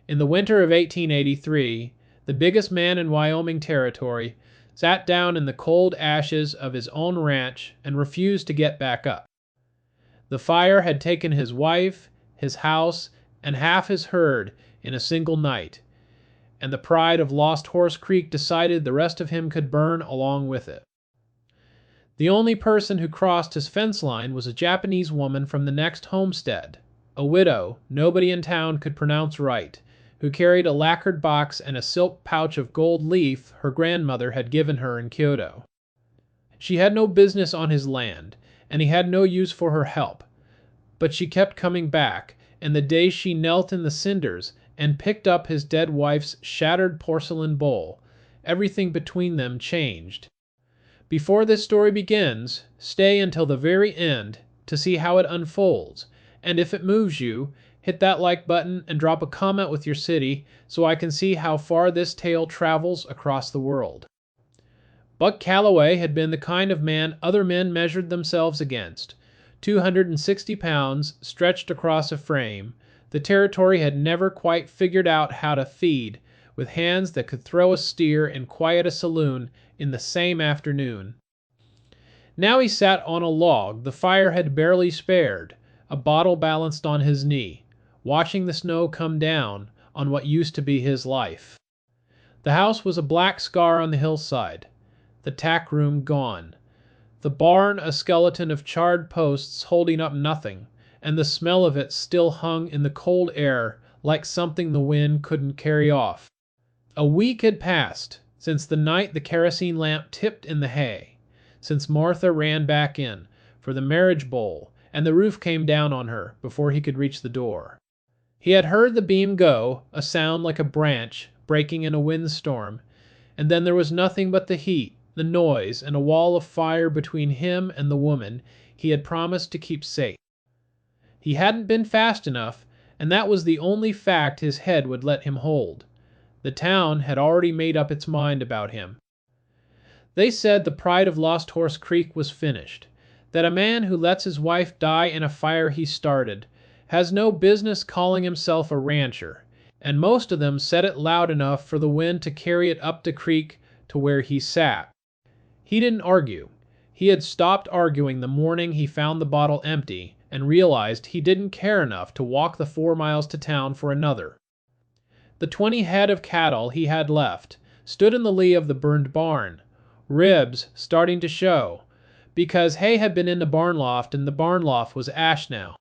In the winter of 1883, the biggest man in Wyoming Territory sat down in the cold ashes of his own ranch and refused to get back up. The fire had taken his wife, his house, and half his herd in a single night, and the pride of Lost Horse Creek decided the rest of him could burn along with it. The only person who crossed his fence line was a Japanese woman from the next homestead, a widow nobody in town could pronounce right, who carried a lacquered box and a silk pouch of gold leaf her grandmother had given her in Kyoto. She had no business on his land, and he had no use for her help, but she kept coming back, and the day she knelt in the cinders and picked up his dead wife's shattered porcelain bowl, everything between them changed. Before this story begins, stay until the very end to see how it unfolds, and if it moves you, hit that like button and drop a comment with your city so I can see how far this tale travels across the world. Buck Calloway had been the kind of man other men measured themselves against. 260 pounds stretched across a frame, the territory had never quite figured out how to feed, with hands that could throw a steer and quiet a saloon in the same afternoon. Now he sat on a log the fire had barely spared, a bottle balanced on his knee, watching the snow come down on what used to be his life. The house was a black scar on the hillside, the tack room gone, the barn a skeleton of charred posts holding up nothing, and the smell of it still hung in the cold air like something the wind couldn't carry off. A week had passed since the night the kerosene lamp tipped in the hay, since Martha ran back in for the marriage bowl and the roof came down on her before he could reach the door. He had heard the beam go, a sound like a branch breaking in a windstorm, and then there was nothing but the heat, the noise, and a wall of fire between him and the woman he had promised to keep safe. He hadn't been fast enough, and that was the only fact his head would let him hold. The town had already made up its mind about him. They said the pride of Lost Horse Creek was finished, that a man who lets his wife die in a fire he started has no business calling himself a rancher, and most of them said it loud enough for the wind to carry it up the creek to where he sat. He didn't argue. He had stopped arguing the morning he found the bottle empty and realized he didn't care enough to walk the 4 miles to town for another. The 20 head of cattle he had left stood in the lee of the burned barn, ribs starting to show, because hay had been in the barn loft and the barn loft was ash now.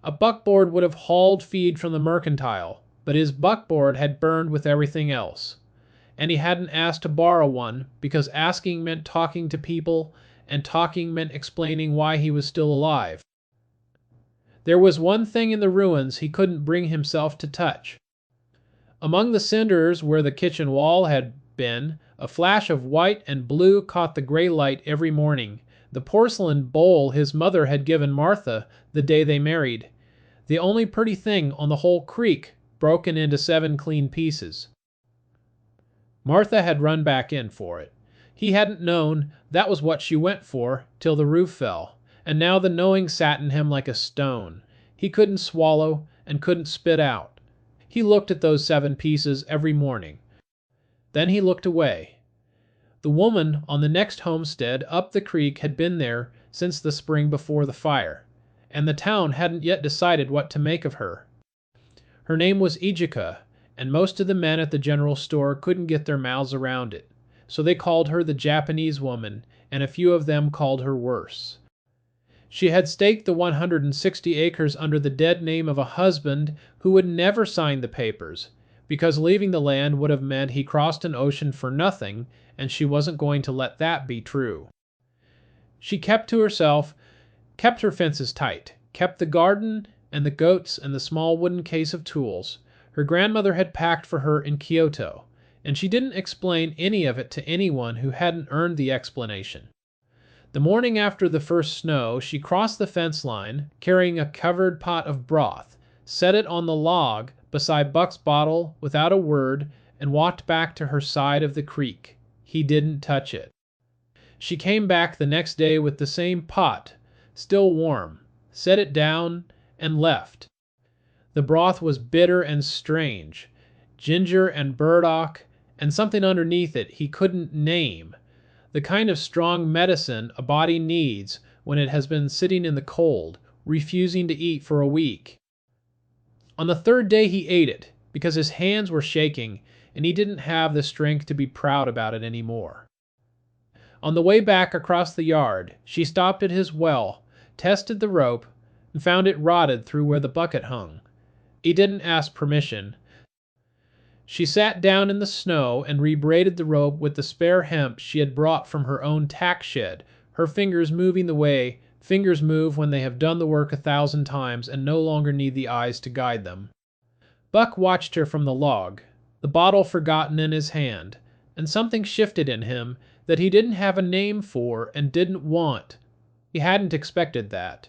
A buckboard would have hauled feed from the mercantile, but his buckboard had burned with everything else, and he hadn't asked to borrow one because asking meant talking to people, and talking meant explaining why he was still alive. There was one thing in the ruins he couldn't bring himself to touch. Among the cinders where the kitchen wall had been, a flash of white and blue caught the gray light every morning, the porcelain bowl his mother had given Martha the day they married, the only pretty thing on the whole creek broken into 7 clean pieces. Martha had run back in for it. He hadn't known that was what she went for till the roof fell, and now the knowing sat in him like a stone. He couldn't swallow and couldn't spit out. He looked at those 7 pieces every morning. Then he looked away. The woman on the next homestead up the creek had been there since the spring before the fire, and the town hadn't yet decided what to make of her. Her name was Ijika, and most of the men at the general store couldn't get their mouths around it, so they called her the Japanese woman, and a few of them called her worse. She had staked the 160 acres under the dead name of a husband who would never sign the papers, because leaving the land would have meant he crossed an ocean for nothing, and she wasn't going to let that be true. She kept to herself, kept her fences tight, kept the garden and the goats and the small wooden case of tools her grandmother had packed for her in Kyoto, and she didn't explain any of it to anyone who hadn't earned the explanation. The morning after the first snow, she crossed the fence line, carrying a covered pot of broth, set it on the log beside Buck's bottle without a word, and walked back to her side of the creek. He didn't touch it. She came back the next day with the same pot, still warm, set it down, and left. The broth was bitter and strange, ginger and burdock, and something underneath it he couldn't name, the kind of strong medicine a body needs when it has been sitting in the cold, refusing to eat for a week. On the third day he ate it, because his hands were shaking and he didn't have the strength to be proud about it anymore. On the way back across the yard, she stopped at his well, tested the rope, and found it rotted through where the bucket hung. He didn't ask permission. She sat down in the snow and rebraided the rope with the spare hemp she had brought from her own tack shed, her fingers moving the way fingers move when they have done the work 1,000 times and no longer need the eyes to guide them. Buck watched her from the log, the bottle forgotten in his hand, and something shifted in him that he didn't have a name for and didn't want. He hadn't expected that.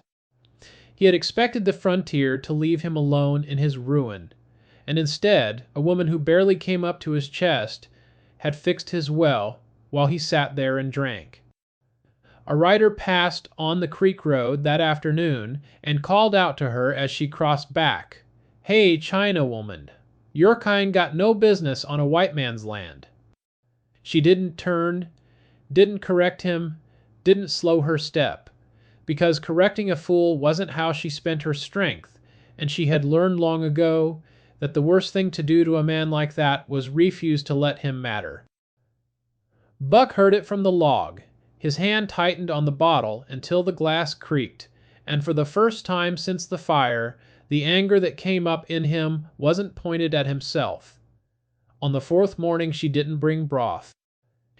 He had expected the frontier to leave him alone in his ruin, and instead, a woman who barely came up to his chest had fixed his well while he sat there and drank. A rider passed on the creek road that afternoon and called out to her as she crossed back, "Hey, China woman, your kind got no business on a white man's land." She didn't turn, didn't correct him, didn't slow her step, because correcting a fool wasn't how she spent her strength, and she had learned long ago that the worst thing to do to a man like that was refuse to let him matter. Buck heard it from the log. His hand tightened on the bottle until the glass creaked, and for the first time since the fire, the anger that came up in him wasn't pointed at himself. On the fourth morning she didn't bring broth.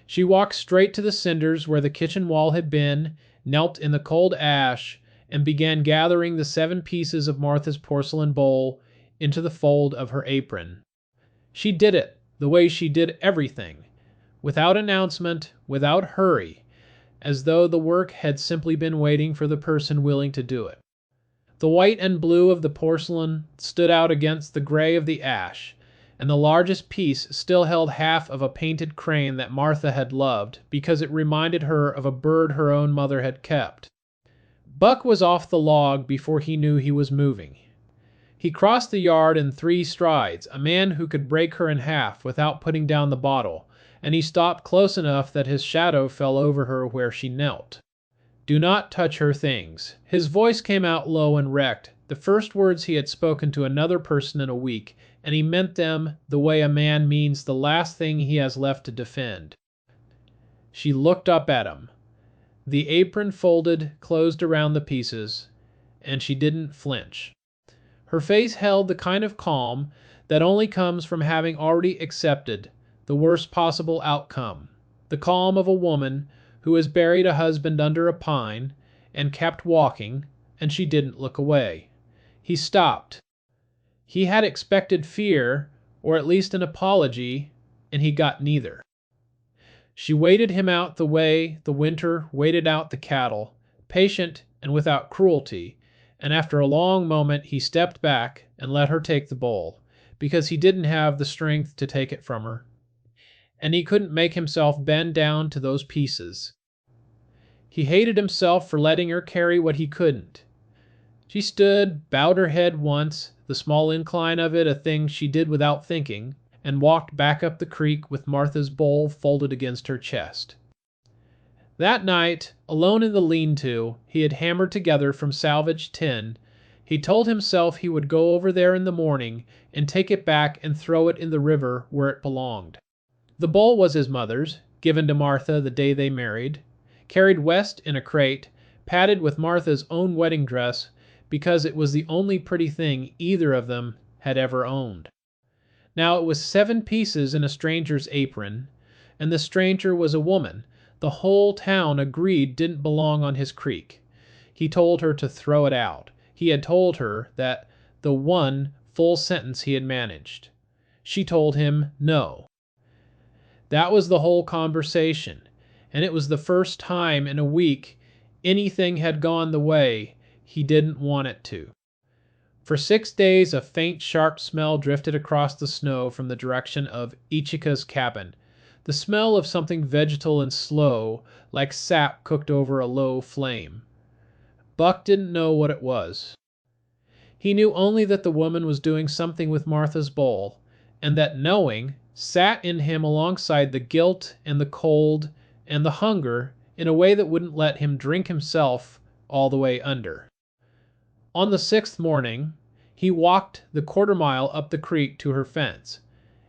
She walked straight to the cinders where the kitchen wall had been, knelt in the cold ash, and began gathering the 7 pieces of Martha's porcelain bowl into the fold of her apron. She did it the way she did everything, without announcement, without hurry, as though the work had simply been waiting for the person willing to do it. The white and blue of the porcelain stood out against the gray of the ash, and the largest piece still held half of a painted crane that Martha had loved because it reminded her of a bird her own mother had kept. Buck was off the log before he knew he was moving. He crossed the yard in 3 strides, a man who could break her in half without putting down the bottle, and he stopped close enough that his shadow fell over her where she knelt. "Do not touch her things." His voice came out low and wrecked, the first words he had spoken to another person in a week, and he meant them the way a man means the last thing he has left to defend. She looked up at him. The apron folded, closed around the pieces, and she didn't flinch. Her face held the kind of calm that only comes from having already accepted the worst possible outcome, the calm of a woman who has buried a husband under a pine and kept walking, and she didn't look away. He stopped. He had expected fear, or at least an apology, and he got neither. She waited him out the way the winter waited out the cattle, patient and without cruelty, and after a long moment he stepped back and let her take the bowl, because he didn't have the strength to take it from her, and he couldn't make himself bend down to those pieces. He hated himself for letting her carry what he couldn't. She stood, bowed her head once, the small incline of it a thing she did without thinking, and walked back up the creek with Martha's bowl folded against her chest. That night, alone in the lean-to he had hammered together from salvaged tin, he told himself he would go over there in the morning and take it back and throw it in the river where it belonged. The bowl was his mother's, given to Martha the day they married, carried west in a crate, padded with Martha's own wedding dress because it was the only pretty thing either of them had ever owned. Now it was 7 pieces in a stranger's apron, and the stranger was a woman the whole town agreed didn't belong on his creek. He told her to throw it out. He had told her that the one full sentence he had managed. She told him no. That was the whole conversation, and it was the first time in a week anything had gone the way he didn't want it to. For 6 days a faint sharp smell drifted across the snow from the direction of Ichika's cabin, the smell of something vegetal and slow, like sap cooked over a low flame. Buck didn't know what it was. He knew only that the woman was doing something with Martha's bowl, and that knowing sat in him alongside the guilt and the cold and the hunger in a way that wouldn't let him drink himself all the way under. On the sixth morning, he walked the quarter-mile up the creek to her fence,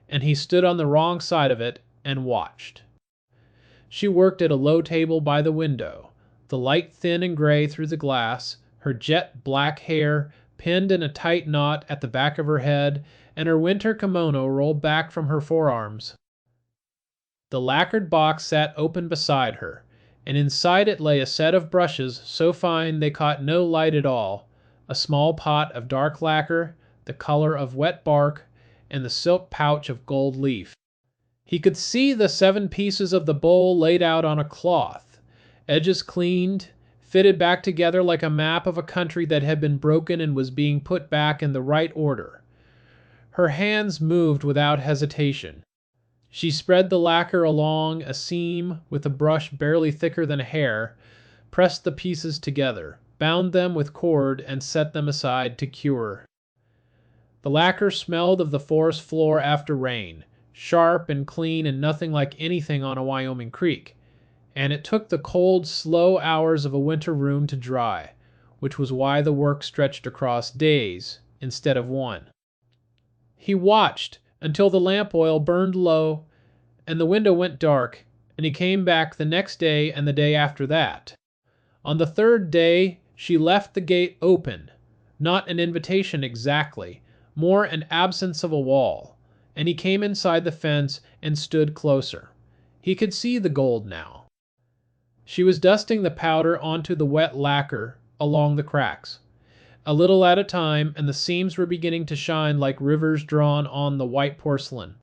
and he stood on the wrong side of it and watched. She worked at a low table by the window, the light thin and gray through the glass, her jet black hair pinned in a tight knot at the back of her head, and her winter kimono rolled back from her forearms. The lacquered box sat open beside her, and inside it lay a set of brushes so fine they caught no light at all, a small pot of dark lacquer, the color of wet bark, and the silk pouch of gold leaf. He could see the 7 pieces of the bowl laid out on a cloth, edges cleaned, fitted back together like a map of a country that had been broken and was being put back in the right order. Her hands moved without hesitation. She spread the lacquer along a seam with a brush barely thicker than hair, pressed the pieces together, bound them with cord, and set them aside to cure. The lacquer smelled of the forest floor after rain, sharp and clean and nothing like anything on a Wyoming creek, and it took the cold, slow hours of a winter room to dry, which was why the work stretched across days instead of one. He watched until the lamp oil burned low and the window went dark, and he came back the next day and the day after that. On the third day, she left the gate open, not an invitation exactly, more an absence of a wall, and he came inside the fence and stood closer. He could see the gold now. She was dusting the powder onto the wet lacquer along the cracks, a little at a time, and the seams were beginning to shine like rivers drawn on the white porcelain.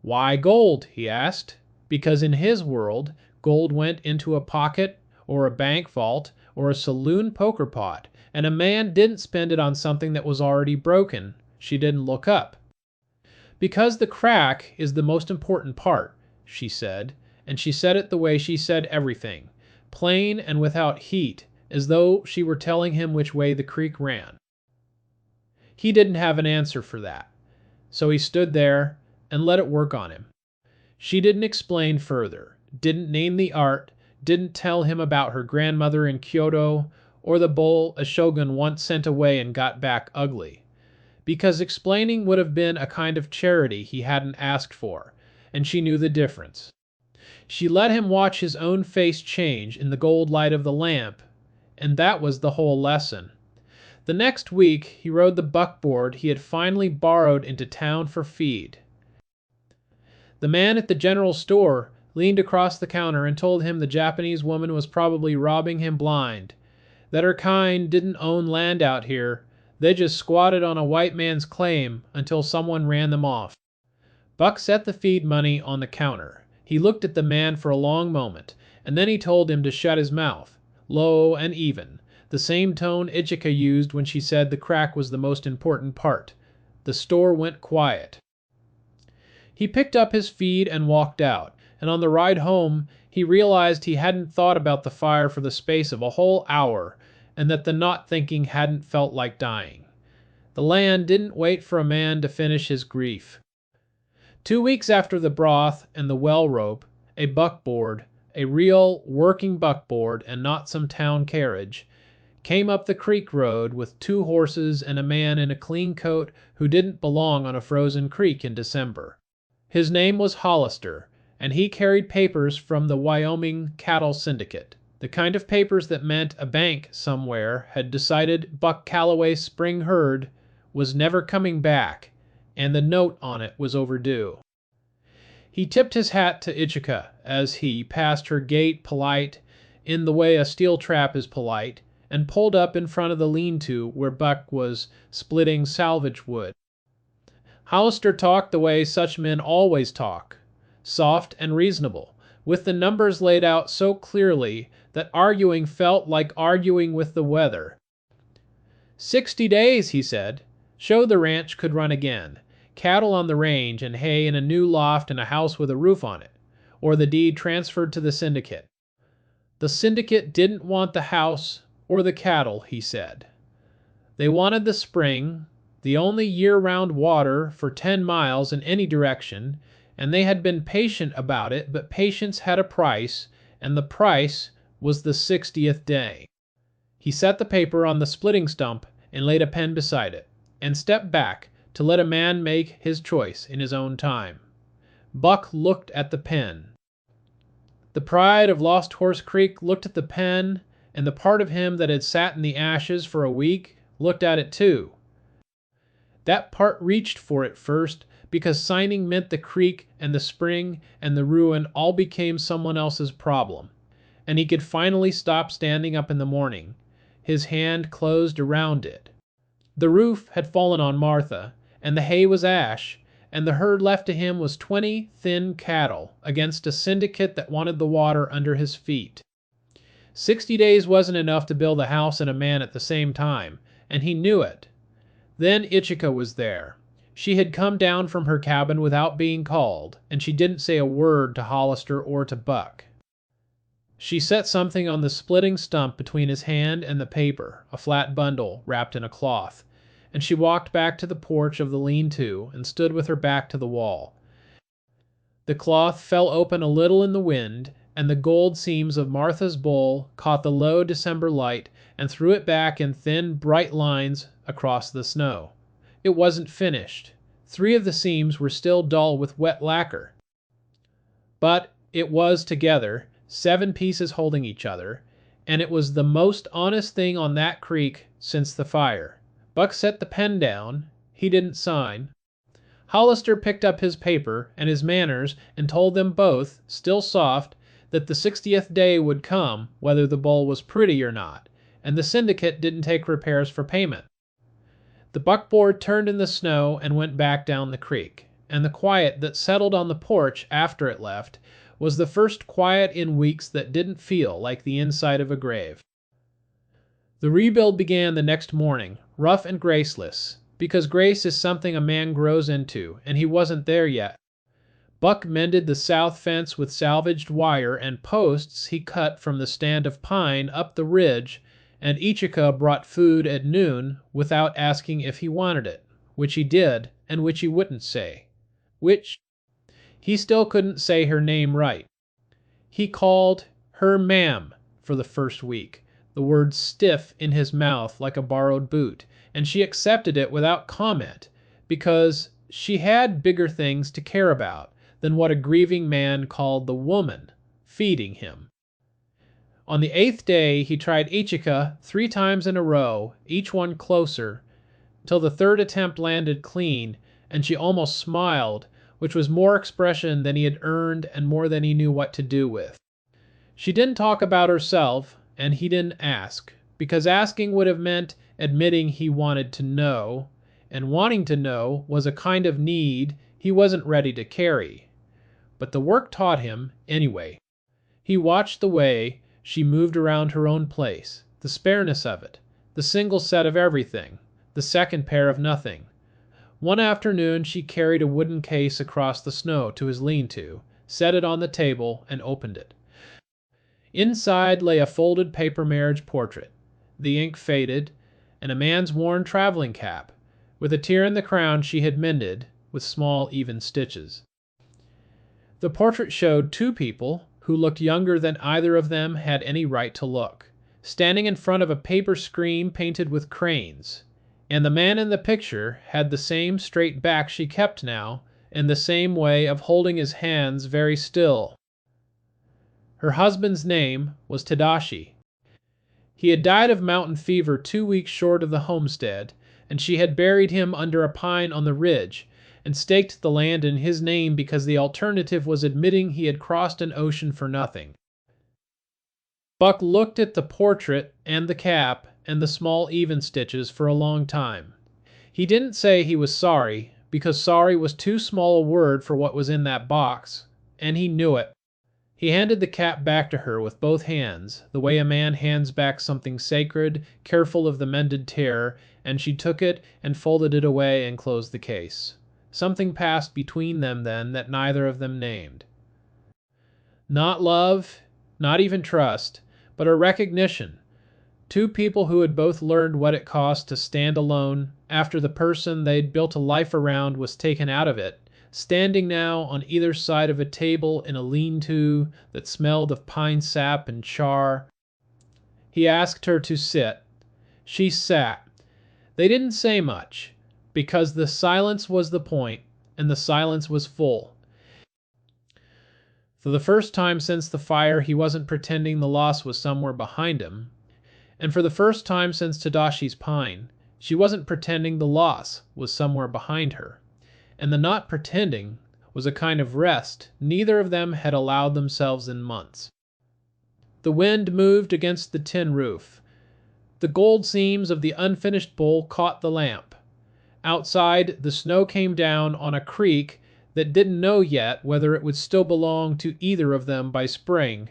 "Why gold?" he asked. Because in his world, gold went into a pocket or a bank vault or a saloon poker pot, and a man didn't spend it on something that was already broken. She didn't look up. "Because the crack is the most important part," she said, and she said it the way she said everything, plain and without heat, as though she were telling him which way the creek ran. He didn't have an answer for that, so he stood there and let it work on him. She didn't explain further, didn't name the art, didn't tell him about her grandmother in Kyoto, or the bowl a shogun once sent away and got back ugly, because explaining would have been a kind of charity he hadn't asked for, and she knew the difference. She let him watch his own face change in the gold light of the lamp, and that was the whole lesson. The next week he rode the buckboard he had finally borrowed into town for feed. The man at the general store leaned across the counter and told him the Japanese woman was probably robbing him blind, that her kind didn't own land out here, they just squatted on a white man's claim until someone ran them off. Buck set the feed money on the counter. He looked at the man for a long moment, and then he told him to shut his mouth, low and even, the same tone Ichika used when she said the crack was the most important part. The store went quiet. He picked up his feed and walked out, and on the ride home he realized he hadn't thought about the fire for the space of a whole hour, and that the not thinking hadn't felt like dying. The land didn't wait for a man to finish his grief. 2 weeks after the broth and the well rope, a buckboard, a real working buckboard and not some town carriage, came up the creek road with 2 horses and a man in a clean coat who didn't belong on a frozen creek in December. His name was Hollister, and he carried papers from the Wyoming Cattle Syndicate, the kind of papers that meant a bank somewhere had decided Buck Calloway's spring herd was never coming back, and the note on it was overdue. He tipped his hat to Ichika as he passed her gate, polite, in the way a steel trap is polite, and pulled up in front of the lean-to where Buck was splitting salvage wood. Hollister talked the way such men always talk, soft and reasonable, with the numbers laid out so clearly that arguing felt like arguing with the weather. 60 days, he said. Show the ranch could run again. Cattle on the range and hay in a new loft and a house with a roof on it, or the deed transferred to the syndicate. The syndicate didn't want the house or the cattle, he said. They wanted the spring, the only year-round water for 10 miles in any direction, and they had been patient about it, but patience had a price, and the price was the 60th day. He set the paper on the splitting stump and laid a pen beside it, and stepped back to let a man make his choice in his own time. Buck looked at the pen. The pride of Lost Horse Creek looked at the pen, and the part of him that had sat in the ashes for a week looked at it too. That part reached for it first because signing meant the creek and the spring and the ruin all became someone else's problem, and he could finally stop standing up in the morning. His hand closed around it. The roof had fallen on Martha, and the hay was ash, and the herd left to him was 20 thin cattle against a syndicate that wanted the water under his feet. 60 days wasn't enough to build a house and a man at the same time, and he knew it. Then Ichika was there. She had come down from her cabin without being called, and she didn't say a word to Hollister or to Buck. She set something on the splitting stump between his hand and the paper, a flat bundle wrapped in a cloth, and she walked back to the porch of the lean-to and stood with her back to the wall. The cloth fell open a little in the wind, and the gold seams of Martha's bowl caught the low December light and threw it back in thin, bright lines across the snow. It wasn't finished. 3 of the seams were still dull with wet lacquer. But it was together, 7 pieces holding each other, and it was the most honest thing on that creek since the fire. Buck set the pen down. He didn't sign. Hollister picked up his paper and his manners and told them both, still soft, that the 60th day would come whether the bowl was pretty or not, and the syndicate didn't take repairs for payment. The buckboard turned in the snow and went back down the creek, and the quiet that settled on the porch after it left was the first quiet in weeks that didn't feel like the inside of a grave. The rebuild began the next morning, rough and graceless, because grace is something a man grows into, and he wasn't there yet. Buck mended the south fence with salvaged wire and posts he cut from the stand of pine up the ridge, and Ichika brought food at noon without asking if he wanted it, which he did and which he wouldn't say. He still couldn't say her name right. He called her ma'am for the first week, the word stiff in his mouth like a borrowed boot, and she accepted it without comment because she had bigger things to care about than what a grieving man called the woman feeding him. On the 8th day he tried Ichika 3 times in a row, each one closer, till the 3rd attempt landed clean, and she almost smiled, which was more expression than he had earned and more than he knew what to do with. She didn't talk about herself, and he didn't ask, because asking would have meant admitting he wanted to know, and wanting to know was a kind of need he wasn't ready to carry. But the work taught him, anyway. He watched the way she moved around her own place, the spareness of it, the single set of everything, the second pair of nothing. One afternoon she carried a wooden case across the snow to his lean-to, set it on the table, and opened it. Inside lay a folded paper marriage portrait, the ink faded, and a man's worn traveling cap, with a tear in the crown she had mended with small even stitches. The portrait showed 2 people who looked younger than either of them had any right to look, standing in front of a paper screen painted with cranes, and the man in the picture had the same straight back she kept now, and the same way of holding his hands very still. Her husband's name was Tadashi. He had died of mountain fever 2 weeks short of the homestead, and she had buried him under a pine on the ridge, and staked the land in his name because the alternative was admitting he had crossed an ocean for nothing. Buck looked at the portrait and the cap and the small even stitches for a long time. He didn't say he was sorry, because sorry was too small a word for what was in that box, and he knew it. He handed the cap back to her with both hands, the way a man hands back something sacred, careful of the mended tear, and she took it and folded it away and closed the case. Something passed between them then that neither of them named. Not love, not even trust, but a recognition. Two people who had both learned what it cost to stand alone after the person they'd built a life around was taken out of it, standing now on either side of a table in a lean-to that smelled of pine sap and char. He asked her to sit. She sat. They didn't say much, because the silence was the point, and the silence was full. For the first time since the fire, he wasn't pretending the loss was somewhere behind him. And for the first time since Tadashi's pine, she wasn't pretending the loss was somewhere behind her. And the not pretending was a kind of rest neither of them had allowed themselves in months. The wind moved against the tin roof. The gold seams of the unfinished bowl caught the lamp. Outside, the snow came down on a creek that didn't know yet whether it would still belong to either of them by spring.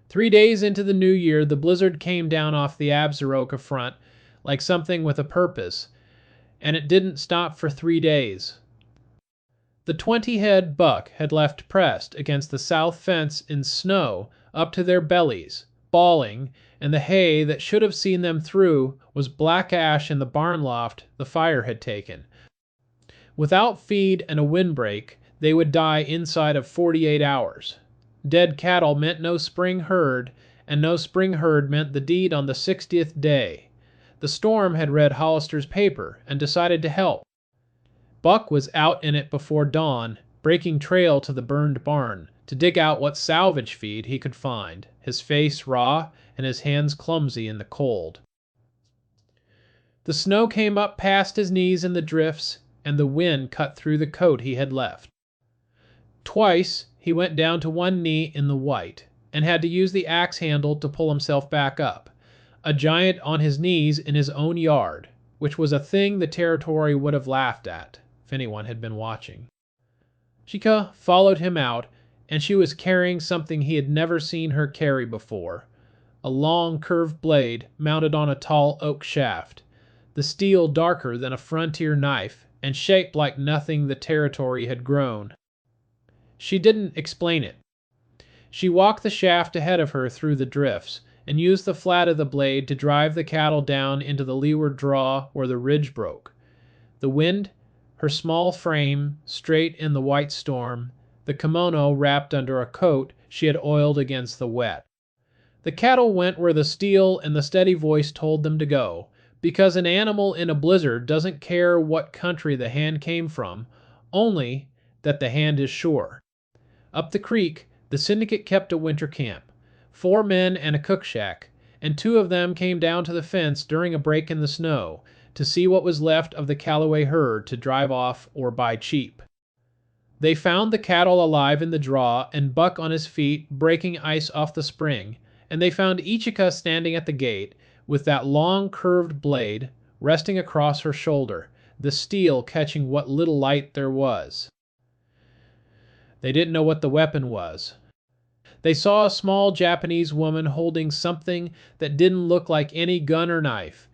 3 days into the new year, the blizzard came down off the Absaroka front like something with a purpose, and it didn't stop for 3 days. The 20-head buck had left pressed against the south fence in snow up to their bellies, bawling, and the hay that should have seen them through was black ash in the barn loft the fire had taken. Without feed and a windbreak, they would die inside of 48 hours. Dead cattle meant no spring herd, and no spring herd meant the deed on the 60th day. The storm had read Hollister's paper and decided to help. Buck was out in it before dawn, breaking trail to the burned barn, to dig out what salvage feed he could find, his face raw and his hands clumsy in the cold. The snow came up past his knees in the drifts, and the wind cut through the coat he had left. Twice he went down to one knee in the white, and had to use the axe handle to pull himself back up, a giant on his knees in his own yard, which was a thing the territory would have laughed at if anyone had been watching. Chica followed him out, and she was carrying something he had never seen her carry before, a long curved blade mounted on a tall oak shaft, the steel darker than a frontier knife and shaped like nothing the territory had grown. She didn't explain it. She walked the shaft ahead of her through the drifts, and used the flat of the blade to drive the cattle down into the leeward draw where the ridge broke. The wind, her small frame straight in the white storm, the kimono wrapped under a coat she had oiled against the wet. The cattle went where the steel and the steady voice told them to go, because an animal in a blizzard doesn't care what country the hand came from, only that the hand is sure. Up the creek, the syndicate kept a winter camp, 4 men and a cook shack, and 2 of them came down to the fence during a break in the snow to see what was left of the Callaway herd to drive off or buy cheap. They found the cattle alive in the draw and Buck on his feet breaking ice off the spring, and they found Ichika standing at the gate with that long curved blade resting across her shoulder, the steel catching what little light there was. They didn't know what the weapon was. They saw a small Japanese woman holding something that didn't look like any gun or knife.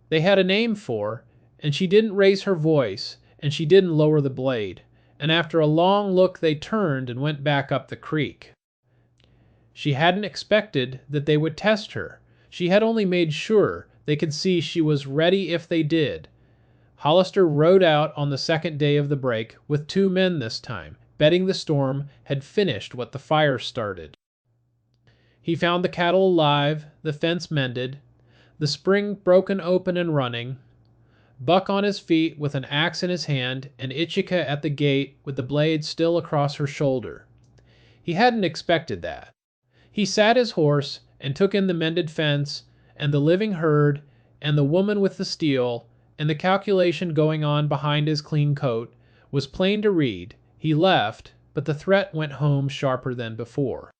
They had a name for, and she didn't raise her voice, and she didn't lower the blade, and after a long look they turned and went back up the creek. She hadn't expected that they would test her. She had only made sure they could see she was ready if they did. Hollister rode out on the second day of the break with 2 men this time, betting the storm had finished what the fire started. He found the cattle alive, the fence mended, the spring broken open and running, Buck on his feet with an axe in his hand, and Ichika at the gate with the blade still across her shoulder. He hadn't expected that. He sat his horse and took in the mended fence and the living herd and the woman with the steel, and the calculation going on behind his clean coat was plain to read. He left, but the threat went home sharper than before.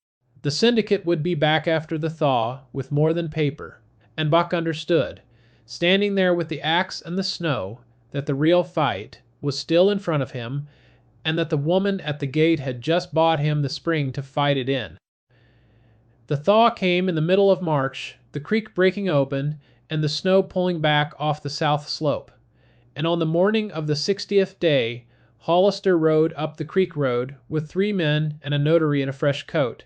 The syndicate would be back after the thaw with more than paper, and Buck understood, standing there with the axe and the snow, that the real fight was still in front of him, and that the woman at the gate had just bought him the spring to fight it in. The thaw came in the middle of March, the creek breaking open, and the snow pulling back off the south slope. And on the morning of the 60th day, Hollister rode up the creek road with 3 men and a notary in a fresh coat.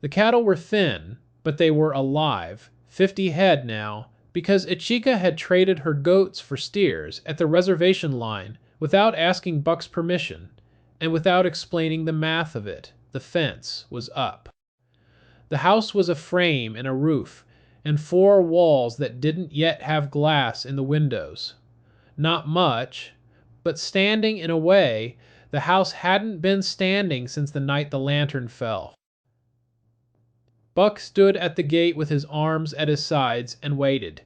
The cattle were thin, but they were alive, 50 head now, because Ichika had traded her goats for steers at the reservation line without asking Buck's permission, and without explaining the math of it. The fence was up. The house was a frame and a roof, and 4 walls that didn't yet have glass in the windows. Not much, but standing in a way the house hadn't been standing since the night the lantern fell. Buck stood at the gate with his arms at his sides and waited.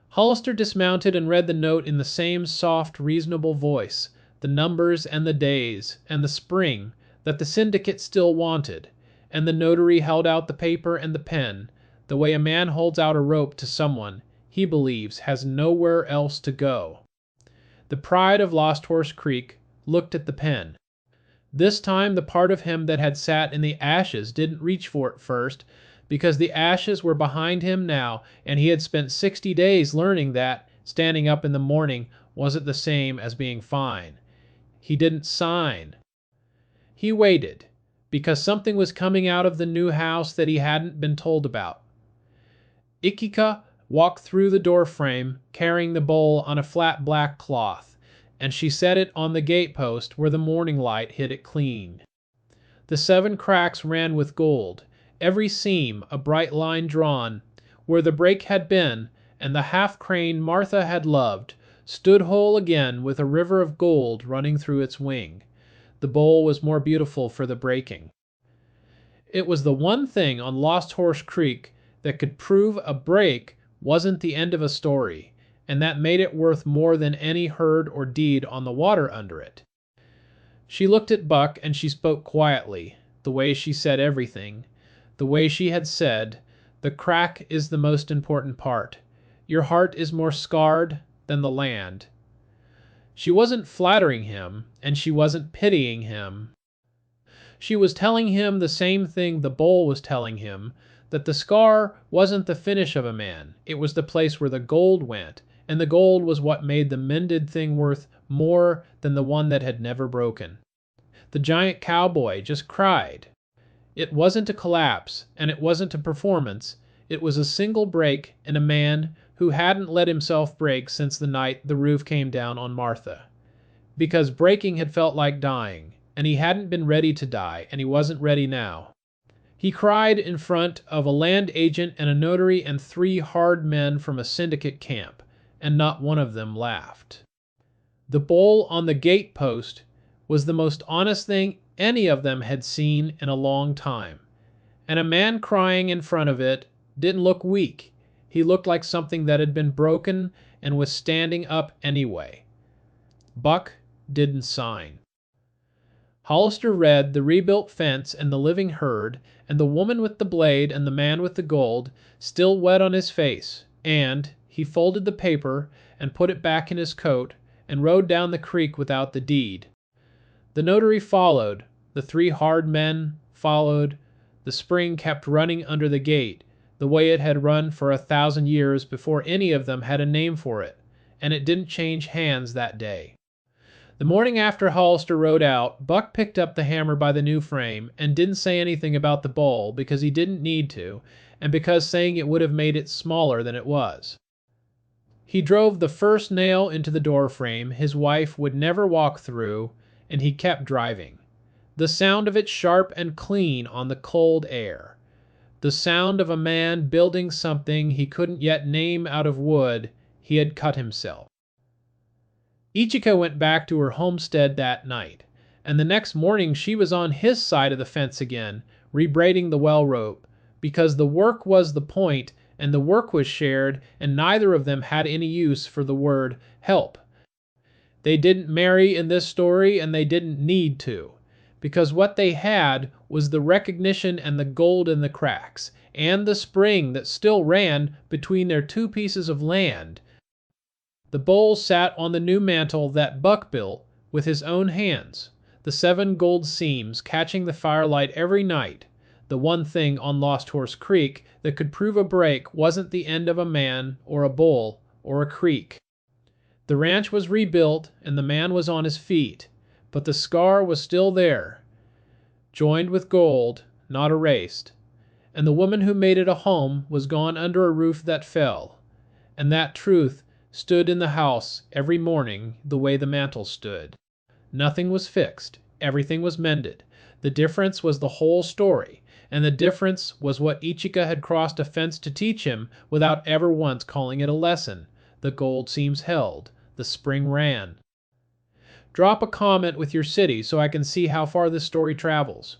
Hollister dismounted and read the note in the same soft, reasonable voice, the numbers and the days and the spring that the syndicate still wanted, and the notary held out the paper and the pen, the way a man holds out a rope to someone he believes has nowhere else to go. The pride of Lost Horse Creek looked at the pen. This time the part of him that had sat in the ashes didn't reach for it first, because the ashes were behind him now, and he had spent 60 days learning that standing up in the morning wasn't the same as being fine. He didn't sign. He waited, because something was coming out of the new house that he hadn't been told about. Ichika walked through the doorframe carrying the bowl on a flat black cloth, and she set it on the gatepost where the morning light hit it clean. The 7 cracks ran with gold, every seam a bright line drawn. Where the break had been, and the half-crane Martha had loved, stood whole again with a river of gold running through its wing. The bowl was more beautiful for the breaking. It was the one thing on Lost Horse Creek that could prove a break wasn't the end of a story, and that made it worth more than any herd or deed on the water under it. She looked at Buck and she spoke quietly, the way she said everything, the way she had said, "The crack is the most important part. Your heart is more scarred than the land." She wasn't flattering him, and she wasn't pitying him. She was telling him the same thing the bowl was telling him, that the scar wasn't the finish of a man, it was the place where the gold went, and the gold was what made the mended thing worth more than the one that had never broken. The giant cowboy just cried. It wasn't a collapse, and it wasn't a performance. It was a single break in a man who hadn't let himself break since the night the roof came down on Martha. Because breaking had felt like dying, and he hadn't been ready to die, and he wasn't ready now. He cried in front of a land agent and a notary and 3 hard men from a syndicate camp, and not one of them laughed. The bowl on the gate post was the most honest thing any of them had seen in a long time, and a man crying in front of it didn't look weak. He looked like something that had been broken and was standing up anyway. Buck didn't sign. Hollister read the rebuilt fence and the living herd, and the woman with the blade and the man with the gold, still wet on his face, and he folded the paper and put it back in his coat and rode down the creek without the deed. The notary followed, the 3 hard men followed, the spring kept running under the gate, the way it had run for 1,000 years before any of them had a name for it, and it didn't change hands that day. The morning after Hollister rode out, Buck picked up the hammer by the new frame and didn't say anything about the bowl because he didn't need to, and because saying it would have made it smaller than it was. He drove the first nail into the door frame his wife would never walk through, and he kept driving. The sound of it sharp and clean on the cold air. The sound of a man building something he couldn't yet name out of wood he had cut himself. Ichika went back to her homestead that night, and the next morning she was on his side of the fence again, rebraiding the well rope, because the work was the point, and the work was shared, and neither of them had any use for the word help. They didn't marry in this story, and they didn't need to, because what they had was the recognition and the gold in the cracks, and the spring that still ran between their 2 pieces of land. The bowl sat on the new mantle that Buck built with his own hands, the 7 gold seams catching the firelight every night. The one thing on Lost Horse Creek that could prove a break wasn't the end of a man or a bull or a creek. The ranch was rebuilt and the man was on his feet, but the scar was still there, joined with gold, not erased, and the woman who made it a home was gone under a roof that fell, and that truth stood in the house every morning the way the mantel stood. Nothing was fixed, everything was mended. The difference was the whole story, and the difference was what Ichika had crossed a fence to teach him without ever once calling it a lesson. The gold seams held, the spring ran. Drop a comment with your city so I can see how far this story travels.